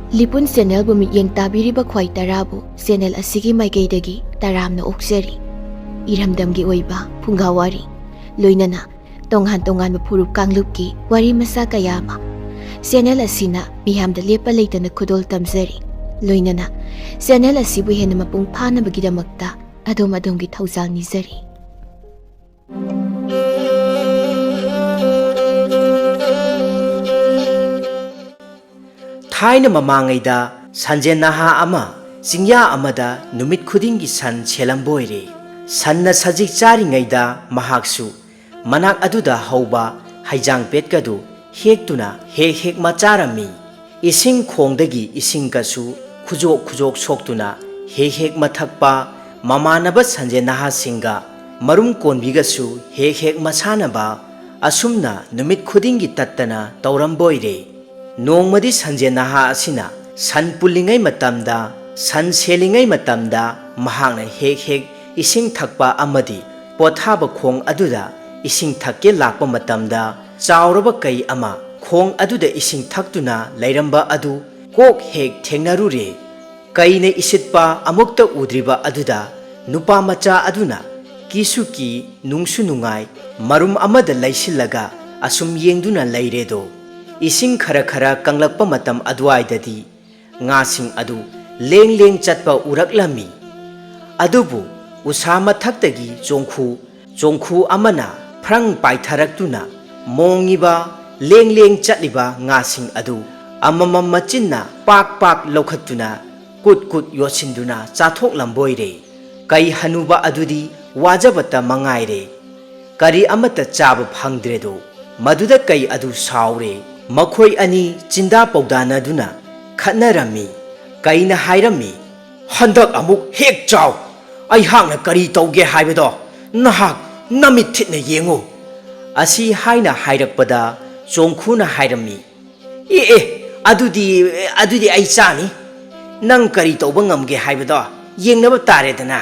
ꯂꯤꯄꯨꯟ ꯆꯦꯅꯦꯜꯕꯨ ꯃꯤꯠꯌꯦꯡ ꯇꯥꯕꯤꯔꯤꯕ ꯈ꯭ꯋꯥꯏ ꯇꯔꯥꯕꯨ ꯆꯦꯅꯦꯜ ꯑꯁꯤꯒꯤ ꯃꯥꯏꯀꯩꯗꯒꯤ ꯇꯔꯥꯝꯅ ꯑꯣꯛꯆꯔꯤ꯫ ꯏꯔꯝꯗꯝꯒꯤ ꯑꯣꯏꯕ ꯐꯨꯡꯒꯥꯋꯥꯔꯤ ꯂꯣꯏꯅꯅ ꯇꯣꯉꯥꯟ ꯇꯣꯉꯥꯟꯕ ꯐꯨꯔꯨꯞ ꯀꯥꯡꯂꯨꯞꯀꯤ ꯋꯥꯔꯤ ꯃꯆꯥ ꯀꯌꯥ ꯑꯃ ꯆꯦꯅꯦꯜ ꯑꯁꯤꯅ ꯃꯤꯌꯥꯝꯗ ꯂꯦꯞꯄ ꯂꯩꯇꯅ ꯈꯨꯗꯣꯜ ꯇꯝꯖꯔꯤ꯫ ꯂꯣꯏꯅꯅ ꯆꯦꯅꯦꯜ ꯑꯁꯤꯕꯨ ꯍꯦꯟꯅ ꯃꯄꯨꯡ ꯐꯥꯅꯕꯒꯤꯗꯃꯛꯇ ꯑꯗꯣꯝꯒꯤ ꯊꯧꯖꯥꯜ ꯅꯤꯖꯔꯤ꯫ ꯊꯥꯏꯅ ꯃꯃꯥꯡꯉꯩꯗ ꯁꯟꯖꯦꯟ ꯅꯍꯥ ꯑꯃ ꯆꯤꯡꯌꯥ ꯑꯃꯗ ꯅꯨꯃꯤꯠ ꯈꯨꯗꯤꯡꯒꯤ ꯁꯟ ꯁꯦꯜꯂꯝꯕ ꯑꯣꯏꯔꯦ꯫ ꯁꯟꯅ ꯁꯖꯤꯛ ꯆꯥꯔꯤꯉꯩꯗ ꯃꯍꯥꯛꯁꯨ ꯃꯅꯥꯛ ꯑꯗꯨꯗ ꯍꯧꯕ ꯍꯩꯖꯥꯡꯄꯦꯠꯀꯗꯨ ꯍꯦꯛꯇꯨꯅ ꯍꯦꯛ ꯍꯦꯛ ꯃꯆꯥꯔꯝꯃꯤ꯫ ꯏꯁꯤꯡ ꯈꯣꯡꯗꯒꯤ ꯏꯁꯤꯡꯒꯁꯨ ꯈꯨꯖꯣꯛ ꯈꯨꯖꯣꯛ ꯁꯣꯛꯇꯨꯅ ꯍꯦꯛ ꯍꯦꯛ ꯃꯊꯛꯄ ꯃꯃꯥꯟꯅꯕ ꯁꯟꯖꯦꯟ ꯅꯍꯥꯁꯤꯡꯒ ꯃꯔꯨꯝ ꯀꯣꯟꯕꯤꯒꯁꯨ ꯍꯦꯛ ꯍꯦꯛ ꯃꯁꯥꯟꯅꯕ ꯑꯁꯨꯝꯅ ꯅꯨꯃꯤꯠ ꯈꯨꯗꯤꯡꯒꯤ ꯇꯠꯇꯅ ꯇꯧꯔꯝꯕ ꯑꯣꯏꯔꯦ꯫ ꯅꯣꯡꯃꯗꯤ ꯁꯟꯖꯦꯟ ꯅꯍꯥ ꯑꯁꯤꯅ ꯁꯟ ꯄꯨꯜꯂꯤꯉꯩ ꯃꯇꯝꯗ ꯁꯟ ꯁꯦꯜꯂꯤꯉꯩ ꯃꯇꯝꯗ ꯃꯍꯥꯛꯅ ꯍꯦꯛ ꯍꯦꯛ ꯏꯁꯤꯡ ꯊꯛꯄ ꯑꯃꯗꯤ ꯄꯣꯊꯥꯕ ꯈꯣꯡ ꯑꯗꯨꯗ ꯏꯁꯤꯡ ꯊꯛꯀꯦ ꯂꯥꯛꯄ ꯃꯇꯝꯗ ꯆꯥꯎꯔꯕ ꯀꯩ ꯑꯃ ꯈꯣꯡ ꯑꯗꯨꯗ ꯏꯁꯤꯡ ꯊꯛꯇꯨꯅ ꯂꯩꯔꯝꯕ ꯑꯗꯨ ꯀꯣꯛ ꯍꯦꯛ ꯊꯦꯡꯅꯔꯨꯔꯦ꯫ ꯀꯩꯅ ꯏꯁꯤꯠꯄ ꯑꯃꯨꯛꯇ ꯎꯗ꯭ꯔꯤꯕ ꯑꯗꯨꯗ ꯅꯨꯄꯥ ꯃꯆꯥ ꯑꯗꯨꯅ ꯀꯤꯁꯨ ꯀꯤ ꯅꯨꯡꯁꯨ ꯅꯨꯡꯉꯥꯏ ꯃꯔꯨꯝ ꯑꯃꯗ ꯂꯩꯁꯤꯜꯂꯒ ꯑꯁꯨꯝ ꯌꯦꯡꯗꯨꯅ ꯂꯩꯔꯦꯗꯣ꯫ ꯏꯁꯤꯡ ꯈꯔ ꯈꯔ ꯀꯪꯂꯛꯄ ꯃꯇꯝ ꯑꯗꯨꯋꯥꯏꯗꯗꯤ ꯉꯥꯁꯤꯡ ꯑꯗꯨ ꯂꯦꯡ ꯂꯦꯡ ꯆꯠꯄ ꯎꯔꯛꯂꯝꯃꯤ꯫ ꯑꯗꯨꯕꯨ ꯎꯁꯥ ꯃꯊꯛꯇꯒꯤ ꯆꯣꯡꯈꯨ ꯑꯃꯅ ꯐ꯭ꯔꯪ ꯄꯥꯏꯊꯔꯛꯇꯨꯅ ꯃꯣꯡꯉꯤꯕ ꯂꯦꯡ ꯂꯦꯡ ꯆꯠꯂꯤꯕ ꯉꯥꯁꯤꯡ ꯑꯗꯨ ꯑꯃꯃꯝ ꯃꯆꯤꯟꯅ ꯄꯥꯛ ꯄꯥꯛ ꯂꯧꯈꯠꯇꯨꯅ ꯀꯨꯠ ꯀꯨꯠ ꯌꯣꯠꯁꯤꯟꯗꯨꯅ ꯆꯥꯊꯣꯛꯂꯝꯕ ꯑꯣꯏꯔꯦ꯫ ꯀꯩ ꯍꯅꯨꯕ ꯑꯗꯨꯗꯤ ꯋꯥꯖꯕꯇ ꯃꯉꯥꯏꯔꯦ, ꯀꯔꯤ ꯑꯃꯠꯇ ꯆꯥꯕ ꯐꯪꯗ꯭ꯔꯦꯗꯣ꯫ ꯃꯗꯨꯗ ꯀꯩ ꯑꯗꯨ ꯁꯥꯎꯔꯦ꯫ ꯃꯈꯣꯏ ꯑꯅꯤ ꯆꯤꯟꯗꯥ ꯄꯧꯗꯥꯅꯗꯨꯅ ꯈꯠꯅꯔꯝꯃꯤ꯫ ꯀꯩꯅ ꯍꯥꯏꯔꯝꯃꯤ, "ꯍꯟꯗꯛ ꯑꯃꯨꯛ ꯍꯦꯛ ꯆꯥꯎ, ꯑꯩꯍꯥꯛꯅ ꯀꯔꯤ ꯇꯧꯒꯦ ꯍꯥꯏꯕꯗꯣ ꯅꯍꯥꯛ ꯅꯃꯤꯠ ꯊꯤꯠꯅ ꯌꯦꯡꯉꯨ"꯫ ꯑꯁꯤ ꯍꯥꯏꯅ ꯍꯥꯏꯔꯛꯄꯗ ꯆꯣꯡꯈꯨꯅ ꯍꯥꯏꯔꯝꯃꯤ, "ꯑꯦ ꯑꯗꯨꯗꯤ ꯑꯩ ꯆꯥꯅꯤ, ꯅꯪ ꯀꯔꯤ ꯇꯧꯕ ꯉꯝꯒꯦ ꯍꯥꯏꯕꯗꯣ ꯌꯦꯡꯅꯕ ꯇꯥꯔꯦꯗꯅ"꯫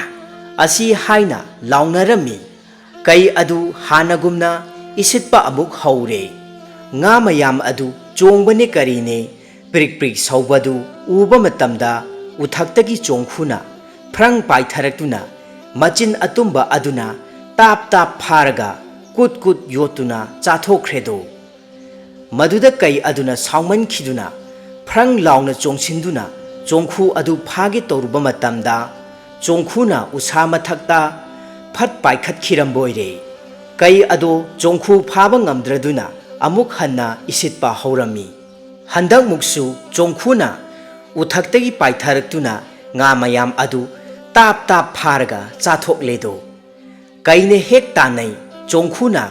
ꯑꯁꯤ ꯍꯥꯏꯅ ꯂꯥꯎꯅꯔꯝꯃꯤ꯫ ꯀꯩ ꯑꯗꯨ ꯍꯥꯟꯅꯒꯨꯝꯅ ꯏꯁꯤꯠꯄ ꯑꯃꯨꯛ ꯍꯧꯔꯦ꯫ ꯉꯥ ꯃꯌꯥꯝ ꯑꯗꯨ ꯆꯣꯡꯕꯅꯦ ꯀꯔꯤꯅꯦ ꯄ꯭ꯔꯤꯛ ꯄ꯭ꯔꯤꯛ ꯁꯧꯕꯗꯨ ꯎꯕ ꯃꯇꯝꯗ ꯎꯊꯛꯇꯒꯤ ꯆꯣꯡꯈꯨꯅ ꯐ꯭ꯔꯪ ꯄꯥꯏꯊꯔꯛꯇꯨꯅ ꯃꯆꯤꯟ ꯑꯇꯨꯝꯕ ꯑꯗꯨꯅ ꯇꯥꯞ ꯇꯥꯞ ꯐꯥꯔꯒ ꯀꯨꯠ ꯀꯨꯠ ꯌꯣꯠꯇꯨꯅ ꯆꯥꯊꯣꯛꯈ꯭ꯔꯦꯗꯣ꯫ ꯃꯗꯨꯗ ꯀꯩ ꯑꯗꯨꯅ ꯁꯥꯎꯃꯟꯈꯤꯗꯨꯅ ꯐ꯭ꯔꯪ ꯂꯥꯎꯅ ꯆꯣꯡꯁꯤꯟꯗꯨꯅ ꯆꯣꯡꯈꯨ ꯑꯗꯨ ꯐꯥꯒꯦ ꯇꯧꯔꯨꯕ ꯃꯇꯝꯗ ꯆꯣꯡꯈꯨꯅ ꯎꯁꯥ ꯃꯊꯛꯇ ꯐꯠ ꯄꯥꯏꯈꯠꯈꯤꯔꯝꯕ ꯑꯣꯏꯔꯦ꯫ ꯀꯩ ꯑꯗꯣ ꯆꯣꯡꯈꯨ ꯐꯥꯕ ꯉꯝꯗ꯭ꯔꯗꯨꯅ ꯑꯃꯨꯛ ꯍꯟꯅ ꯏꯁꯤꯠꯄ ꯍꯧꯔꯝꯃꯤ꯫ ꯍꯟꯗꯛꯃꯨꯛꯁꯨ ꯆꯣꯡꯈꯨꯅ ꯎꯊꯛꯇꯒꯤ ꯄꯥꯏꯊꯔꯛꯇꯨꯅ ꯉꯥ ꯃꯌꯥꯝ ꯑꯗꯨ ꯇꯥꯞ ꯇꯥꯞ ꯐꯥꯔꯒ ꯆꯥꯊꯣꯛꯂꯦꯗꯣ꯫ ꯀꯩꯅ ꯍꯦꯛ ꯇꯥꯟꯅꯩ, ꯆꯣꯡꯈꯨꯅ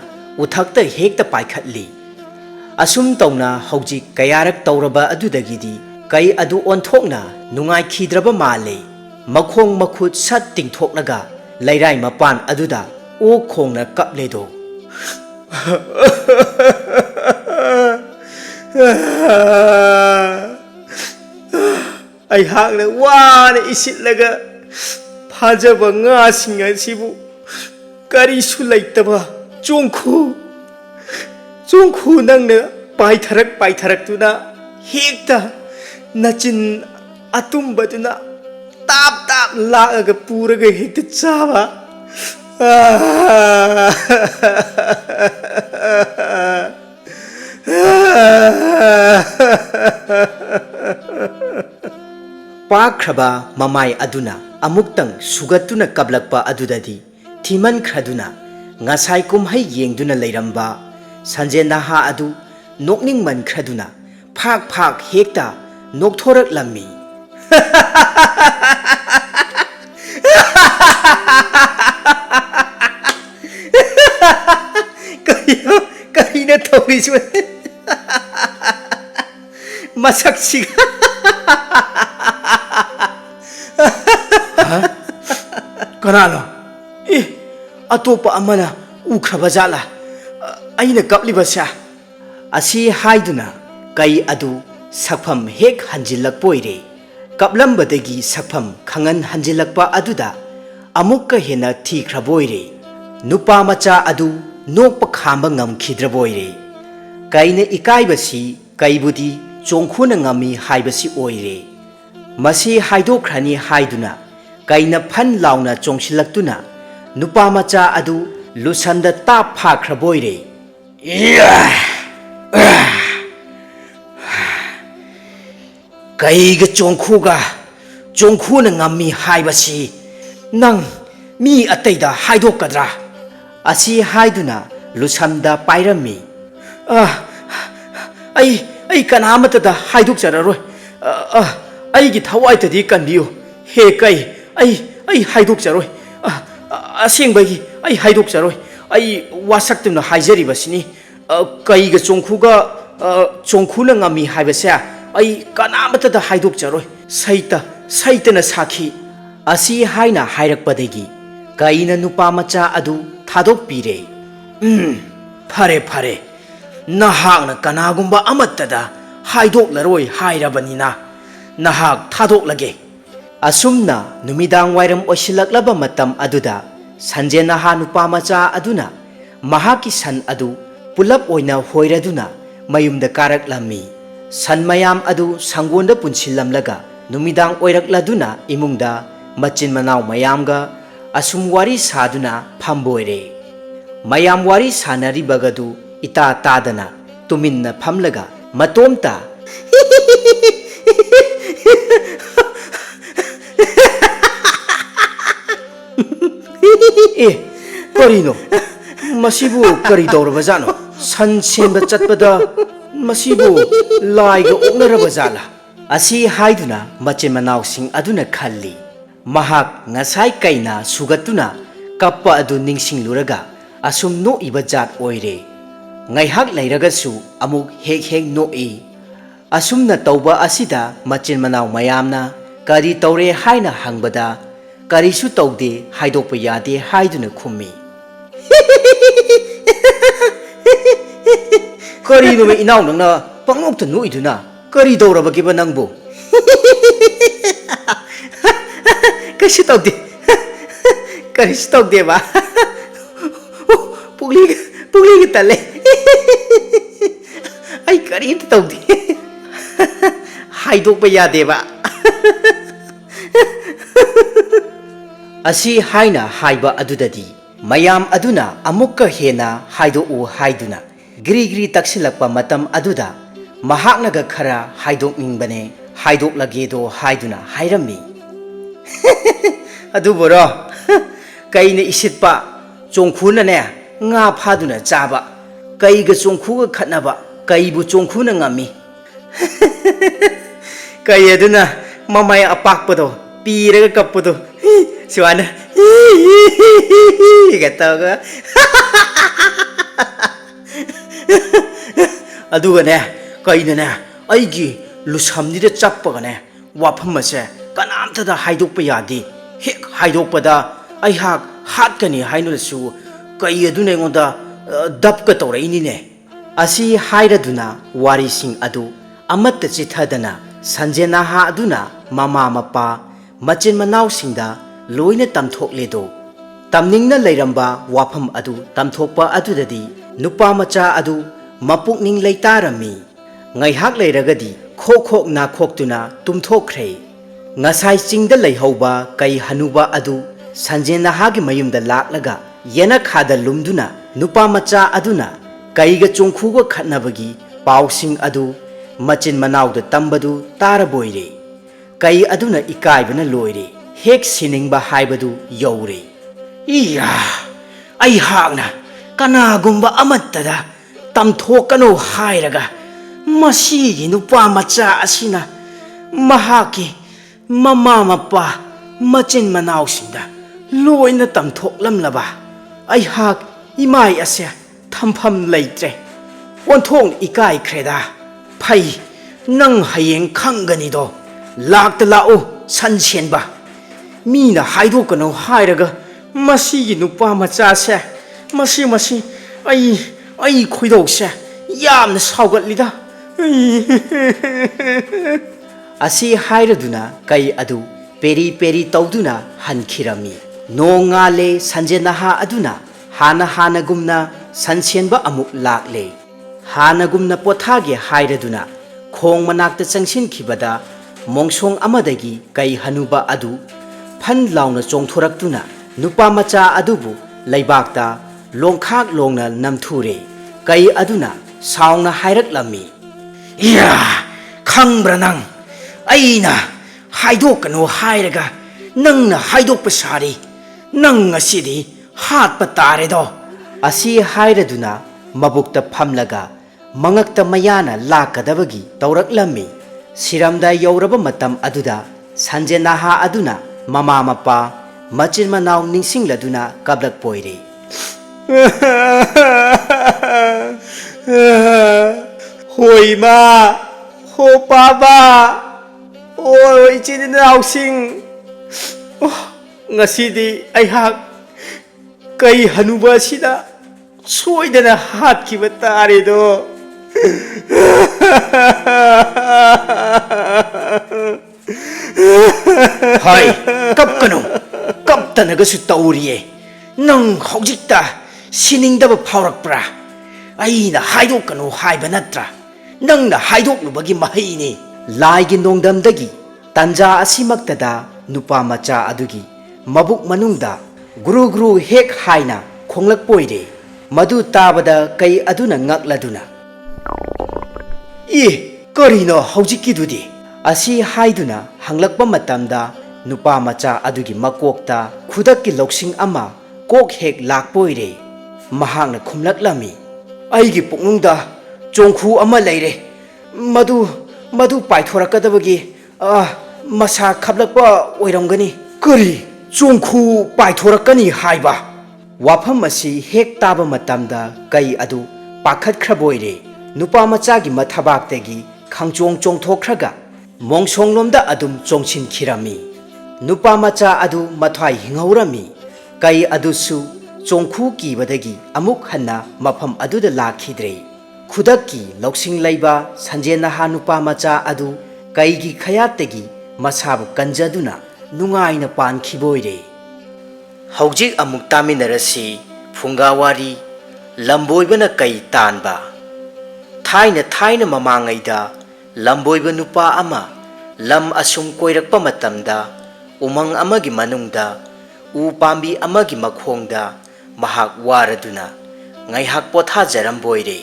ꯎꯊꯛꯇ ꯍꯦꯛꯇ ꯄꯥꯏꯈꯠꯂꯤ꯫ ꯑꯁꯨꯝ ꯇꯧꯅ ꯍꯧꯖꯤꯛ ꯀꯌꯥꯔꯛ ꯇꯧꯔꯕ ꯑꯗꯨꯗꯒꯤꯗꯤ ꯀꯩ ꯑꯗꯨ ꯑꯣꯟꯊꯣꯛꯅ ꯅꯨꯡꯉꯥꯏꯈꯤꯗ꯭ꯔꯕ ꯃꯥꯜꯂꯦ꯫ ꯃꯈꯣꯡ ꯃꯈꯨꯠ ꯁꯠ ꯇꯤꯡꯊꯣꯛꯂꯒ ꯂꯩꯔꯥꯏ ꯃꯄꯥꯟ ꯑꯗꯨꯗ ꯑꯣꯛ ꯈꯣꯡꯅ ꯀꯞꯂꯦꯗꯣ꯫ "ꯑꯩꯍꯥꯛꯅ ꯋꯥꯅ ꯏꯁꯤꯠꯂꯒ ꯐꯥꯖꯕ ꯉꯥꯁꯤꯡ ꯑꯁꯤꯕꯨ ꯀꯔꯤꯁꯨ ꯂꯩꯇꯕ ꯆꯣꯡꯈꯨ ꯅꯪꯅ ꯄꯥꯏꯊꯔꯛꯇꯨꯅ ꯍꯦꯛꯇ ꯅꯆꯤꯟ ꯑꯇꯨꯝꯕꯗꯨꯅ ꯇꯥꯞ ꯇꯥꯞ ꯂꯥꯛꯑꯒ ꯄꯨꯔꯒ ꯍꯦꯛꯇ ꯆꯥꯕ". ꯄꯥꯛꯈ꯭ꯔꯕ ꯃꯃꯥꯏ ꯑꯗꯨꯅ ꯑꯃꯨꯛꯇꯪ ꯁꯨꯒꯠꯇꯨꯅ ꯀꯞꯂꯛꯄ ꯑꯗꯨꯗꯗꯤ ꯊꯤꯃꯟꯈ꯭ꯔꯗꯨꯅ ꯉꯁꯥꯏ ꯀꯨꯝꯍꯩ ꯌꯦꯡꯗꯨꯅ ꯂꯩꯔꯝꯕ ꯁꯟꯖꯦꯟ ꯅꯍꯥ ꯑꯗꯨ ꯅꯣꯛꯅꯤꯡꯃꯟꯈ꯭ꯔꯗꯨꯅ ꯐꯥꯛ ꯐꯥꯛ ꯍꯦꯛꯇ ꯅꯣꯛꯊꯣꯔꯛꯂꯝꯃꯤ꯫ "ꯀꯔꯤꯅ ꯇꯧꯔꯤꯁꯤ ꯃꯁꯛꯁꯤꯒ"꯫ "ꯀꯅꯥꯅꯣ? ꯑꯇꯣꯞꯄ ꯑꯃꯅ ꯎꯈ꯭ꯔꯕ ꯖꯥꯠꯂꯥ ꯑꯩꯅ ꯀꯞꯂꯤꯕꯁꯦ"꯫ ꯑꯁꯤ ꯍꯥꯏꯗꯨꯅ ꯀꯩ ꯑꯗꯨ ꯁꯛꯐꯝ ꯍꯦꯛ ꯍꯟꯖꯤꯜꯂꯛꯄ ꯑꯣꯏꯔꯦ꯫ ꯀꯞꯂꯝꯕꯗꯒꯤ ꯁꯛꯐꯝ ꯈꯪꯍꯟ ꯍꯟꯖꯤꯜꯂꯛꯄ ꯑꯗꯨꯗ ꯑꯃꯨꯛꯀ ꯍꯦꯟꯅ ꯊꯤꯈ꯭ꯔꯕ ꯑꯣꯏꯔꯦ꯫ ꯅꯨꯄꯥ ꯃꯆꯥ ꯑꯗꯨ ꯅꯣꯛꯄ ꯈꯥꯝꯕ ꯉꯝꯈꯤꯗ꯭ꯔꯕ ꯑꯣꯏꯔꯦ꯫ ꯀꯩꯅ ꯏꯀꯥꯏꯕꯁꯤ ꯀꯩꯕꯨꯗꯤ ꯆꯣꯡꯈꯨꯅ ꯉꯝꯃꯤ ꯍꯥꯏꯕꯁꯤ ꯑꯣꯏꯔꯦ꯫ ꯃꯁꯤ ꯍꯥꯏꯗꯣꯛꯈ꯭ꯔꯅꯤ ꯍꯥꯏꯗꯨꯅ ꯀꯩꯅ ꯐꯟ ꯂꯥꯎꯅ ꯆꯣꯡꯁꯤꯜꯂꯛꯇꯨꯅ ꯅꯨꯄꯥ ꯃꯆꯥ ꯑꯗꯨ ꯂꯨꯁꯟꯗ ꯇꯥꯞ ꯐꯥꯈ꯭ꯔꯕꯣꯏꯔꯦ꯫ ꯀꯩꯒ ꯆꯣꯡꯈꯨꯅ ꯉꯝꯃꯤ ꯍꯥꯏꯕꯁꯤ ꯅꯪ ꯃꯤ ꯑꯇꯩꯗ ꯍꯥꯏꯗꯣꯛꯀꯗ꯭ꯔꯥ? ꯑꯁꯤ ꯍꯥꯏꯗꯨꯅ ꯂꯨꯁꯝꯗ ꯄꯥꯏꯔꯝꯃꯤ꯫ ꯑꯩ ꯀꯅꯥꯃꯠꯇꯗ ꯍꯥꯏꯗꯣꯛꯆꯔꯔꯣꯏ꯫ ꯑꯩꯒꯤ ꯊꯋꯥꯏꯇꯗꯤ ꯀꯟꯕꯤꯌꯨ ꯍꯦ ꯀꯩ, ꯑꯩ ꯍꯥꯏꯗꯣꯛꯆꯔꯣꯏ꯫ ꯑꯁꯦꯡꯕꯒꯤ ꯑꯩ ꯍꯥꯏꯗꯣꯛꯆꯔꯣꯏ꯫ ꯑꯩ ꯋꯥꯁꯛꯇꯨꯅ ꯍꯥꯏꯖꯔꯤꯕꯁꯤꯅꯤ꯫ ꯀꯩꯒ ꯆꯣꯡꯈꯨꯅ ꯉꯝꯃꯤ ꯍꯥꯏꯕꯁꯦ ꯑꯩ ꯀꯅꯥꯃꯠꯇꯗ ꯍꯥꯏꯗꯣꯛꯆꯔꯣꯏ꯫ ꯁꯩꯇꯅ ꯁꯥꯈꯤ꯫ ꯑꯁꯤ ꯍꯥꯏꯅ ꯍꯥꯏꯔꯛꯄꯗꯒꯤ ꯀꯩꯅ ꯅꯨꯄꯥ ꯃꯆꯥ ꯑꯗꯨ ꯊꯥꯗꯣꯛꯄꯤꯔꯦ꯫ ꯐꯔꯦ, ꯅꯍꯥꯛꯅ ꯀꯅꯥꯒꯨꯝꯕ ꯑꯃꯠꯇꯗ ꯍꯥꯏꯗꯣꯛꯂꯔꯣꯏ ꯍꯥꯏꯔꯕꯅꯤꯅ ꯅꯍꯥꯛ ꯊꯥꯗꯣꯛꯂꯒꯦ꯫ ꯑꯁꯨꯝꯅ ꯅꯨꯃꯤꯗꯥꯡ ꯋꯥꯏꯔꯝ ꯑꯣꯏꯁꯤꯜꯂꯛꯂꯕ ꯃꯇꯝ ꯑꯗꯨꯗ ꯁꯟꯖꯦꯅꯍꯥ ꯅꯨꯄꯥ ꯃꯆꯥ ꯑꯗꯨꯅ ꯃꯍꯥꯛꯀꯤ ꯁꯟ ꯑꯗꯨ ꯄꯨꯂꯞ ꯑꯣꯏꯅ ꯍꯣꯏꯔꯗꯨꯅ ꯃꯌꯨꯝꯗ ꯀꯥꯔꯛꯂꯝꯃꯤ꯫ ꯁꯟ ꯃꯌꯥꯝ ꯑꯗꯨ ꯁꯪꯒꯣꯟꯗ ꯄꯨꯟꯁꯤꯜꯂꯝꯂꯒ ꯅꯨꯃꯤꯗꯥꯡ ꯑꯣꯏꯔꯛꯂꯗꯨꯅ ꯏꯃꯨꯡꯗ ꯃꯆꯤꯟ ꯃꯅꯥꯎ ꯃꯌꯥꯝꯒ ꯑꯁꯨꯝ ꯋꯥꯔꯤ ꯁꯥꯗꯨꯅ ꯐꯝꯕꯣꯏꯔꯦ꯫ ꯃꯌꯥꯝ ꯋꯥꯔꯤ ꯁꯥꯅꯔꯤꯕꯒꯗꯨ ꯏꯇꯥ ꯇꯥꯗꯅ ꯇꯨꯃꯤꯟꯅ ꯐꯝꯂꯒ ꯃꯇꯣꯝꯇ ꯀꯔꯤꯅꯣ? ꯃꯁꯤꯕꯨ ꯀꯔꯤ ꯇꯧꯔꯕꯖꯥꯠꯅꯣ? ꯁꯟ ꯁꯦꯟꯕ ꯆꯠꯄꯗ ꯃꯁꯤꯕꯨ ꯂꯥꯏꯒ ꯑꯣꯛꯅꯔꯕ ꯖꯥꯠꯂꯥ? ꯑꯁꯤ ꯍꯥꯏꯗꯨꯅ ꯃꯆꯤꯟ ꯃꯅꯥꯎꯁꯤꯡ ꯑꯗꯨꯅ ꯈꯜꯂꯤ꯫ ꯃꯍꯥꯛ ꯉꯁꯥꯏ ꯀꯩꯅ ꯁꯨꯒꯠꯇꯨꯅ ꯀꯞꯄ ꯑꯗꯨ ꯅꯤꯡꯁꯤꯡꯂꯨꯔꯒ ꯑꯁꯨꯝ ꯅꯣꯛꯏꯕ ꯖꯥꯠ ꯑꯣꯏꯔꯦ꯫ ꯉꯥꯏꯍꯥꯛ ꯂꯩꯔꯒꯁꯨ ꯑꯃꯨꯛ ꯍꯦꯛ ꯅꯣꯛꯏ꯫ ꯑꯁꯨꯝꯅ ꯇꯧꯕ ꯑꯁꯤꯗ ꯃꯆꯤꯟ ꯃꯅꯥꯎ ꯃꯌꯥꯝꯅ ꯀꯔꯤ ꯇꯧꯔꯦ ꯍꯥꯏꯅ ꯍꯪꯕꯗ ꯀꯔꯤꯁꯨ ꯇꯧꯗꯦ ꯍꯥꯏꯗꯣꯛꯄ ꯌꯥꯗꯦ ꯍꯥꯏꯗꯨꯅ ꯈꯨꯝꯃꯤ꯫ ꯀꯔꯤꯅꯣꯕ ꯏꯅꯥꯎ ꯅꯪꯅ ꯄꯪꯅꯣꯛꯇ ꯅꯣꯛꯏꯗꯨꯅ? ꯀꯔꯤ ꯇꯧꯔꯕꯒꯦꯕ ꯅꯪꯕꯨ? ꯀꯩꯁꯨ ꯇꯧꯗꯦ, ꯀꯔꯤꯁꯨ ꯇꯧꯗꯦꯕ꯫ ꯄꯨꯛꯂꯤꯒ ꯇꯜꯂꯦ꯫ ꯑꯩ ꯀꯔꯤꯝꯇ ꯇꯧꯗꯦ, ꯍꯥꯏꯗꯣꯛꯄ ꯌꯥꯗꯦꯕ꯫ ꯑꯁꯤ ꯍꯥꯏꯅ ꯍꯥꯏꯕ ꯑꯗꯨꯗꯗꯤ ꯃꯌꯥꯝ ꯑꯗꯨꯅ ꯑꯃꯨꯛꯀ ꯍꯦꯟꯅ ꯍꯥꯏꯗꯣꯛꯎ ꯍꯥꯏꯗꯨꯅ ꯒ꯭ꯔꯤ ꯇꯛꯁꯤꯜꯂꯛꯄ ꯃꯇꯝ ꯑꯗꯨꯗ ꯃꯍꯥꯛꯅꯒ ꯈꯔ ꯍꯥꯏꯗꯣꯛꯅꯤꯡꯕꯅꯦ ꯍꯥꯏꯗꯣꯛꯂꯒꯦꯗꯣ ꯍꯥꯏꯗꯨꯅ ꯍꯥꯏꯔꯝꯃꯤ꯫ ꯑꯗꯨꯕꯨꯔꯣ, ꯀꯩꯅ ꯏꯁꯤꯠꯄ ꯆꯣꯡꯈꯨꯅꯅꯦ ꯉꯥ ꯐꯥꯗꯨꯅ ꯆꯥꯕ, ꯀꯩꯒ ꯆꯣꯡꯈꯨꯒ ꯈꯠꯅꯕ ꯀꯩꯕꯨ ꯆꯣꯡꯈꯨꯅ ꯉꯝꯃꯤ꯫ ꯀꯩ ꯑꯗꯨꯅ ꯃꯃꯥꯏ ꯑꯄꯥꯛꯄꯗꯣ ꯄꯤꯔꯒ ꯀꯞꯄꯗꯣ ꯁꯨꯃꯥꯏꯅ ꯒ ꯇꯧꯔꯒ ꯑꯗꯨꯒꯅꯦ ꯀꯩꯅꯅꯦ ꯑꯩꯒꯤ ꯂꯨꯁꯝꯅꯤꯗ ꯆꯞꯄꯒꯅꯦ ꯋꯥꯐꯝ ꯑꯁꯦ ꯀꯅꯥꯝꯇꯗ ꯍꯥꯏꯗꯣꯛꯄ ꯌꯥꯗꯦ, ꯍꯦꯛ ꯍꯥꯏꯗꯣꯛꯄꯗ ꯑꯩꯍꯥꯛ ꯍꯥꯠꯀꯅꯤ ꯍꯥꯏꯅꯁꯨ ꯀꯩ ꯑꯗꯨꯅ ꯑꯩꯉꯣꯟꯗ ꯗꯞꯀ ꯇꯧꯔꯛꯏꯅꯤꯅꯦ꯫ ꯑꯁꯤ ꯍꯥꯏꯔꯗꯨꯅ ꯋꯥꯔꯤꯁꯤꯡ ꯑꯗꯨ ꯑꯃꯠꯇ ꯆꯤꯊꯗꯅ ꯁꯟꯖꯦꯅꯍꯥ ꯑꯗꯨꯅ ꯃꯃꯥ ꯃꯄꯥ ꯃꯆꯤꯟ ꯃꯅꯥꯎꯁꯤꯡꯗ ꯂꯣꯏꯅ ꯇꯝꯊꯣꯛꯂꯦꯗꯣ꯫ ꯇꯝꯅꯤꯡꯅ ꯂꯩꯔꯝꯕ ꯋꯥꯐꯝ ꯑꯗꯨ ꯇꯝꯊꯣꯛꯄ ꯑꯗꯨꯗꯗꯤ ꯅꯨꯄꯥ ꯃꯆꯥ ꯑꯗꯨ ꯃꯄꯨꯛꯅꯤꯡ ꯂꯩꯇꯥꯔꯝꯃꯤ꯫ ꯉꯥꯏꯍꯥꯛ ꯂꯩꯔꯒꯗꯤ ꯈꯣꯛ ꯅꯥꯈꯣꯛꯇꯨꯅ ꯇꯨꯝꯊꯣꯛꯈ꯭ꯔꯦ꯫ ꯉꯁꯥꯏ ꯆꯤꯡꯗ ꯂꯩꯍꯧꯕ ꯀꯩ ꯍꯅꯨꯕ ꯑꯗꯨ ꯁꯟꯖꯦꯅꯍꯥꯒꯤ ꯃꯌꯨꯝꯗ ꯂꯥꯛꯂꯒ ꯌꯦꯅꯈꯥꯗ ꯂꯨꯝꯗꯨꯅ ꯅꯨꯄꯥ ꯃꯆꯥ ꯑꯗꯨꯅ ꯀꯩꯒ ꯆꯣꯡꯈꯨꯒ ꯈꯠꯅꯕꯒꯤ ꯄꯥꯎꯁꯤꯡ ꯑꯗꯨ ꯃꯆꯤꯟ ꯃꯅꯥꯎꯗ ꯇꯝꯕꯗꯨ ꯇꯥꯔꯕꯣꯏꯔꯦ꯫ ꯀꯩ ꯑꯗꯨꯅ ꯏꯀꯥꯏꯕꯅ ꯂꯣꯏꯔꯦ, ꯍꯦꯛ ꯁꯤꯅꯤꯡꯕ ꯍꯥꯏꯕꯗꯨ ꯌꯧꯔꯦ꯫ ꯑꯩꯍꯥꯛꯅ ꯀꯅꯥꯒꯨꯝꯕ ꯑꯃꯠꯇꯗ ꯇꯝꯊꯣꯛꯀꯅꯨ ꯍꯥꯏꯔꯒ ꯃꯁꯤꯒꯤ ꯅꯨꯄꯥ ꯃꯆꯥ ꯑꯁꯤꯅ ꯃꯍꯥꯛꯀꯤ ꯃꯃꯥ ꯃꯄꯥ ꯃꯆꯤꯟ ꯃꯅꯥꯎꯁꯤꯡꯗ ꯂꯣꯏꯅ ꯇꯝꯊꯣꯛꯂꯝꯂꯕ ꯑꯩꯍꯥꯛ ꯏꯃꯥꯏ ꯑꯁꯦ ꯊꯝꯐꯝ ꯂꯩꯇ꯭ꯔꯦ, ꯑꯣꯟꯊꯣꯛꯅ ꯏꯀꯥꯏꯈ꯭ꯔꯦꯗ꯫ ꯐꯩ, ꯅꯪ ꯍꯌꯦꯡ ꯈꯪꯒꯅꯤꯗꯣ꯫ ꯂꯥꯛꯇ ꯂꯥꯛꯎ ꯁꯟ ꯁꯦꯟꯕ, ꯃꯤꯅ ꯍꯥꯏꯗꯣꯛꯀꯅꯨ ꯍꯥꯏꯔꯒ ꯃꯁꯤꯒꯤ ꯅꯨꯄꯥ ꯃꯆꯥꯁꯦ ꯃꯁꯤ ꯑꯩ ꯈꯣꯏꯗꯧꯁꯦ ꯌꯥꯝꯅ ꯁꯥꯎꯒꯠꯂꯤꯗ꯫ ꯑꯁꯤ ꯍꯥꯏꯔꯗꯨꯅ ꯀꯩ ꯑꯗꯨ ꯄꯦꯔꯤ ꯇꯧꯗꯨꯅ ꯍꯟꯈꯤꯔꯝꯃꯤ꯫ ꯅꯣꯡ ꯉꯥꯜꯂꯦ ꯁꯟꯖꯦꯅꯍꯥ ꯑꯗꯨꯅ ꯍꯥꯟꯅꯒꯨꯝꯅ ꯁꯟ ꯁꯦꯟꯕ ꯑꯃꯨꯛ ꯂꯥꯛꯂꯦ꯫ ꯍꯥꯟꯅꯒꯨꯝꯅ ꯄꯣꯊꯥꯒꯦ ꯍꯥꯏꯔꯗꯨꯅ khong manakta changsinkhibada mongsong amadagi kai hanuba adu phan launa chongthoraktuna nupa macha adubu laibakta longkhak longna namthure kai aduna saungna hairaklammi iya khangbra nang aina haidokano hairaga nangna haidokpa sari nang asidi hatpa tare do asi hairaduna mabukta phamlaga mangakta mayana lakadabagi tauraklammi siramda yauraba matam aduda sanje naha aduna mama mapa machin manaw ningsingladuna kablak poire hoi ma ho paba oi chin naw sing ngasidi aihak kai hanuba sida soidana hatkiba tare do hai kapkanu kaptanagasu tauriye nang hojikta siningdaba phaurakpra aina haidokanu haiba natra nangna haidoklubagi mahaini laigi nongdamdagi tanja asimaktada nupa macha adugi mabuk manungda guru guru hek haina khonglakpoire madu tabada kai aduna ngakladuna karino hojikidudi asi haiduna hanglakpa matamda nupa macha adugi makokta khudakki loksing ama kok hek lakpoire mahakna khumlaklami aigi puknungda chongkhu ama leire madu paithorakadabagi masa khablakpa oiramgani kari chongkhu paithorakani haiba wafam asi hek taba matamda kai adu pakhatkhraboire nupa machagi mathabaktagi khangchong chongthokraga mongsonglomda adum chongchinkhirami nupa macha adu mathwai hingaurami kai adusu chongkhu kibadagi amuk hanna mafam aduda lakhidre khudakki loksing laiba sanje naha nupa macha adu kaigi khayatagi masabu kanjaduna nungaina pankhiboire hojik amuk taminarasi phungawari lamboibana kai tanba thaina mamangaida lamboiba nupa ama lam asum koirakpa matamda umang amagi manungda u pambi amagi makhongda mahak waraduna ngaihak pothajaramboire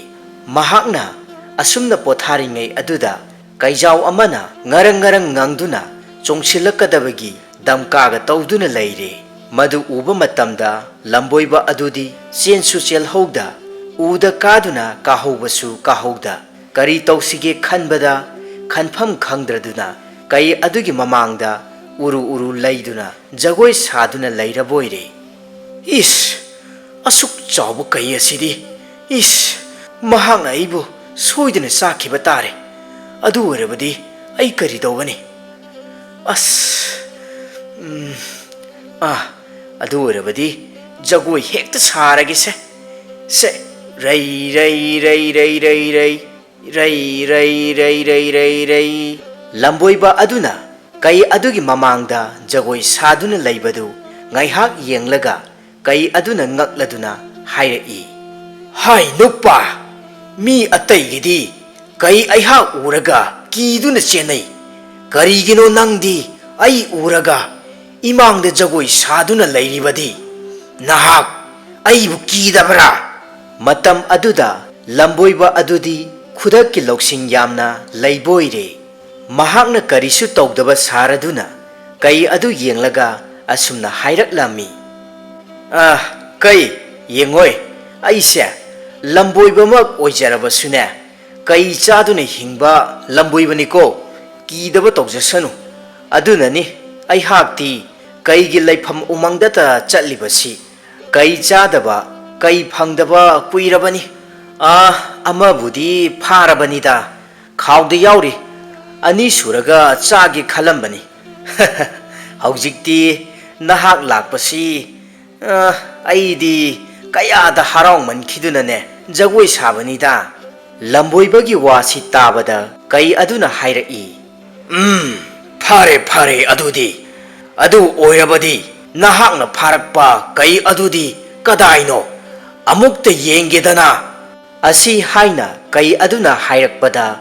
mahakna asumna potharingai aduda kaijau amana ngarang ngangduna chongsilakadabagi damkaga tawduna leire madu uba matamda lamboiba adudi chensu chelhouda uda kaduna kahoubasu kahouda kari tawsige khanbada khanpham khangdraduna kai adugi mamangda uru leiduna jagoi saduna leiraboire is asuk chawbu kai asidi is mahang aibu soiduna sakhiba tare adu oirabadi ai kari dogani as adu oirabadi jagoi hekta saragi se rai lamboiba aduna kai adugi mamangda jagoi saduna leibadu ngaihak yenglaga kai aduna ngakladuna hairai hai nupa mi ataigidi kai aiha uraga kiduna chenai karigino nangdi ai uraga imangda jagoi saduna leiribadi nahak aibu kidabra matam aduda lamboiba adudi khudakki loksing yamna leiboire mahakna karisu tawdaba saraduna kai adu yenglaga asumna hairaklammi kai yengoi aise lamboibamak oijarabasune kai chaduna hingba lamboibaniko kidaba tawjasanu adunani ai hakti kaigi leifam umangdata chatlibasi kai chadaba kai phangdaba kuirabani amabudi pharabanida khawda yauri ani suraga chagi khalambani haujikti nahak lakpasi aidi kayada harong mankhidunane jagoi sabanida lamboibagi wasi tabada kai aduna hairai phare adudi adu oirabadi nahakna pharakpa kai adudi kadaino amukta yengedana asi haina kai aduna hairakpada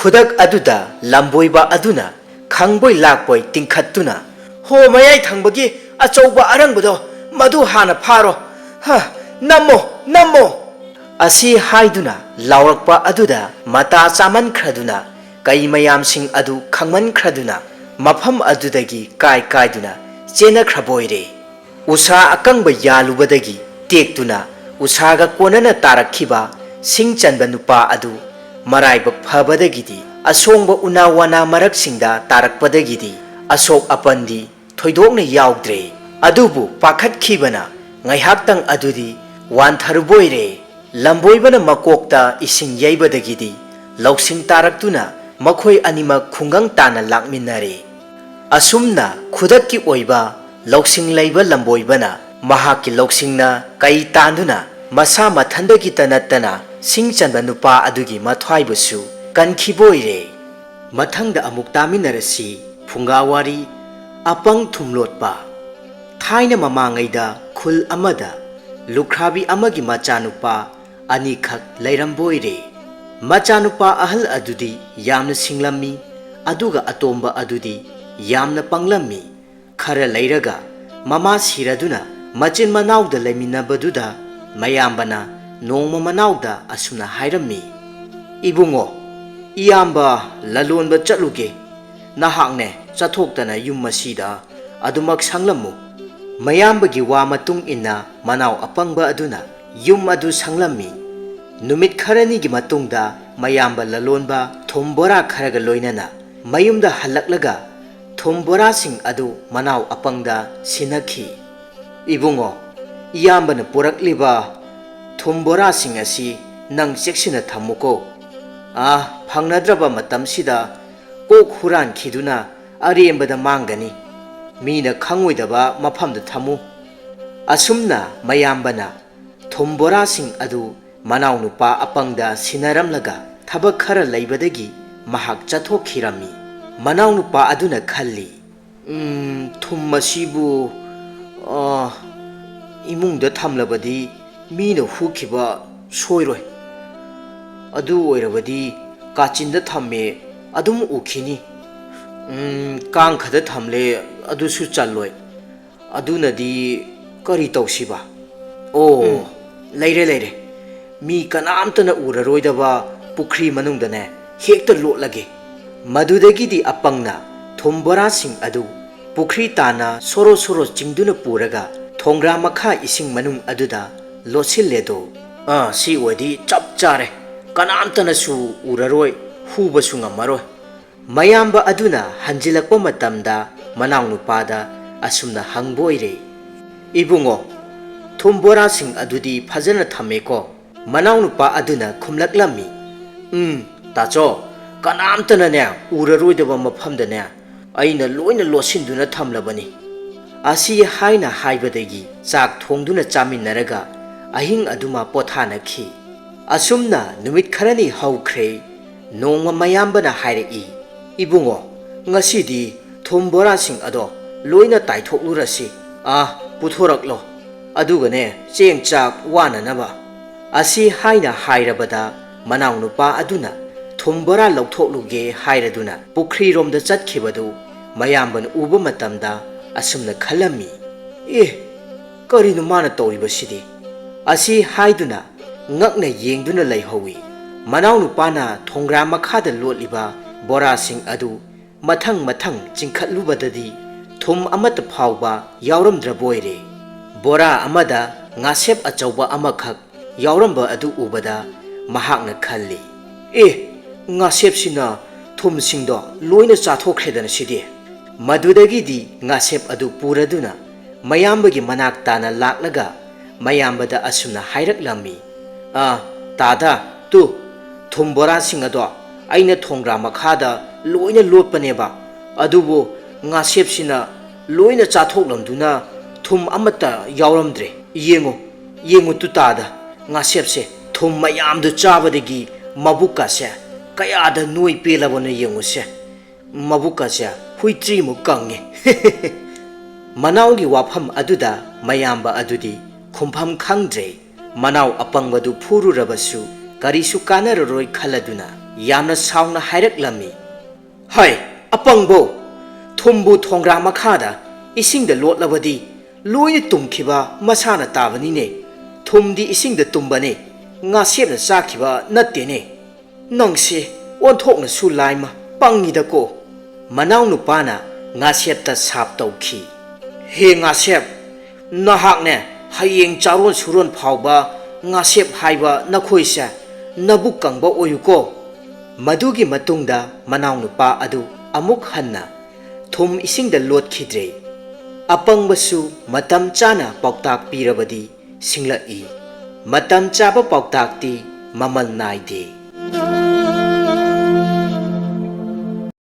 खुदक अदुदा लंबोइबा अदुना खंगबोई लाकबोई तिंखत्तुना हो मयाई थंबगी अचौबा अरंगबदो मधु हाना pharaoh हा नमो नमो असी हाइदुना लावरकपा अदुदा मता चामन खरदुना कई मयामसिंग अदु खंगमन खरदुना मफम अदुदगी काय कायदुना चेना खरबोइरे उषा अकंग यालुबदगी टेक्तुना उषागा कोनना तारखिबा सिंग चंबा नुपा अदु मराइबक फबदगिदी असोंग उना वाना मरक सिंगदा तारकपदगिदी Ashok अपंदी थोइदोंगना याउद्रे अदुबु पाखतखिबना ngaihaktang adudi wantharuboire lamboibana makokta ising yaibadagidi lausing taraktuna makhoi anima khungang tana lakminare asumna khudakki oiba lausing laiba lamboibana mahaki lausingna kai tanduna masa mathandagi tanattana singchanba nupa adugi mathwaibusu kankhiboire mathangda amuk taminarasi phungawari apang thumlotpa थाइना ममांगैदा खुल अमदा लुख्राबी अमगी मचानुपा अनिखक लैरंबोइरे मचानुपा अहल अदुदी यामना सिंगलम्मी अदुगा अतोंबा अदुदी यामना पंगलम्मी खरा लैरगा mama सिरदुना मचिन मनाउदा लैमिनबदुदा मयामबना नोंमा मनाउदा असुना हाइरम्मी Ibungo इयामबा ललोनबा चलुगे नहाकने चथोक्तना yum मसीदा अदुमक संगलम्मु मयामबगी वा मतुंग इन्ना मनाव अपंगबा अदुना yum अदु संगलम्मी नुमित खरनीगी मतुंगदा मयामबा ललोनबा थोमबोरा खरगा लोइनना मयुमदा हलक्लगा थोमबोरा सिंग अदु मनाव अपंगदा सिनखी इबुंगो इयामबना पुरकलिबा थोमबोरा सिंग असि नंग चेक्सिना थम्मुको फंगनद्रबा मतमसिदा कोक हुरान खिदुना अरेमबदा मांगनी मीना खंगोइदबा मफमदा थमु असुमना मयामबना थोमबोरा सिंग अदु मनाव नुपा अपंगदा सिनरमलगा थबक खरा लैबदगी महाक चथोखिरमी मनाव नुपा अदुना खल्ली थुम मसिबु इमुंगदा थमलबदी मीना हुखिबा सोइरोय अदु ओइरबदी काचिंदा थम्मे अदुम उखिनी कांग खदा थमले अदुसु चलोय अदुनदी करी तौसिबा ओ लेरे लेरे मी कनामतना उररोइदबा पुखरी मनुंगदने हेक्ता लोटलगे मदुदगिदी अपंगना थोमबोरा सिंग अदु पुखरी ताना सोरो सोरो चिंगदुना पुरगा थोंग्रा मखा इसिंग मनुंग अदुदा लोसिलेदो सी ओदी चप चारे कनामतनासु उररोय हुबसु ngamaroy mayamba aduna hanjilakpa matamda manaw nupada asumna hangboire ibungo thumbora sing adudi phajana thameko manaw nupa aduna khumlaklami tacho kanamtana ne uraroidaba mafamda ne aina loina losinduna thamlabani asi haina haibadagi chak thongduna chaminaraga ahing aduma pothana khi asumna numit kharani haukhre nongma mayambana hairei ibungo ngasidi thombora sing ado loina taithoknurasi puthoraklo adugane cheng chak wana naba asi haina hairabada manaw nupa aduna thombora lauthokluge hairaduna pukhri romda chatkhibadu mayamban uba matamda asumna khalami karinu mana tawribasidi asi haiduna ngakna yengduna laihowi manaw nupana thongra makhada lotliba bora sing adu mathang mathang chingkhatlubadadi thum amata phawba yauramdraboire bora amada ngasep achauba amakhak yauramba adu ubada mahakna khalli ngasep sina thum singdo loina chathokredana sidi madudagi di ngasep adu puraduna mayambagi manak tana laklaga mayambada asumna hairaklammi tada tu thumbora sing ado aina thongra makhada loina lotpaneba adubo ngasep sina loina chathoklamduna thum amata yauramdre yengo tu tada ngasep se thum mayamdu chabadagi mabuka se kayada noi pelabona yengo se mabuka se huitri mu kange manawgi wafam aduda mayamba adudi khumpham khangdre manaw apangbadu phururabasu karisu kanaroroi khaladuna ꯌꯥꯝꯅ ꯁꯥꯎꯅ ꯍꯥꯏꯔꯛꯂꯝꯃꯤ꯫ ꯍꯩ ꯑꯄꯪꯕꯣ, ꯊꯨꯝꯕꯨ ꯊꯣꯡꯒ꯭ꯔꯥ ꯃꯈꯥꯗ ꯏꯁꯤꯡꯗ ꯂꯣꯠꯂꯕꯗꯤ ꯂꯣꯏꯅ ꯇꯨꯝꯈꯤꯕ ꯃꯁꯥꯅ ꯇꯥꯕꯅꯤꯅꯦ꯫ ꯊꯨꯝꯗꯤ ꯏꯁꯤꯡꯗ ꯇꯨꯝꯕꯅꯦ, ꯉꯥꯁꯦꯞꯅ ꯆꯥꯈꯤꯕ ꯅꯠꯇꯦꯅꯦ꯫ ꯅꯪꯁꯦ ꯑꯣꯟꯊꯣꯛꯅꯁꯨ ꯂꯥꯏꯃ ꯄꯪꯉꯤꯗꯀꯣ꯫ ꯃꯅꯥꯎꯅꯨꯄꯥꯅ ꯉꯥꯁꯦꯞꯇ ꯁꯥꯞ ꯇꯧꯈꯤ꯫ ꯍꯦ ꯉꯥꯁꯦꯞ, ꯅꯍꯥꯛꯅꯦ ꯍꯌꯦꯡ ꯆꯥꯔꯣꯟ ꯁꯨꯔꯣꯟ ꯐꯥꯎꯕ ꯉꯥꯁꯦꯞ ꯍꯥꯏꯕ ꯅꯈꯣꯏꯁꯦ ꯅꯕꯨꯛ ꯀꯪꯕ ꯑꯣꯏꯌꯨꯀꯣ꯫ ꯃꯗꯨꯒꯤ ꯃꯇꯨꯡꯗ ꯃꯅꯥꯎꯅꯨꯄꯥ ꯑꯗꯨ ꯑꯃꯨꯛ ꯍꯟꯅ ꯊꯨꯝ ꯏꯁꯤꯡꯗ ꯂꯣꯠꯈꯤꯗ꯭ꯔꯦ꯫ ꯑꯄꯪꯕꯁꯨ ꯃꯇꯝ ꯆꯥꯅ ꯄꯥꯎꯇꯥꯛ ꯄꯤꯔꯕꯗꯤ ꯁꯤꯡꯂꯛꯏ꯫ ꯃꯇꯝ ꯆꯥꯕ ꯄꯥꯎꯇꯥꯛꯇꯤ ꯃꯃꯜ ꯅꯥꯏꯗꯦ꯫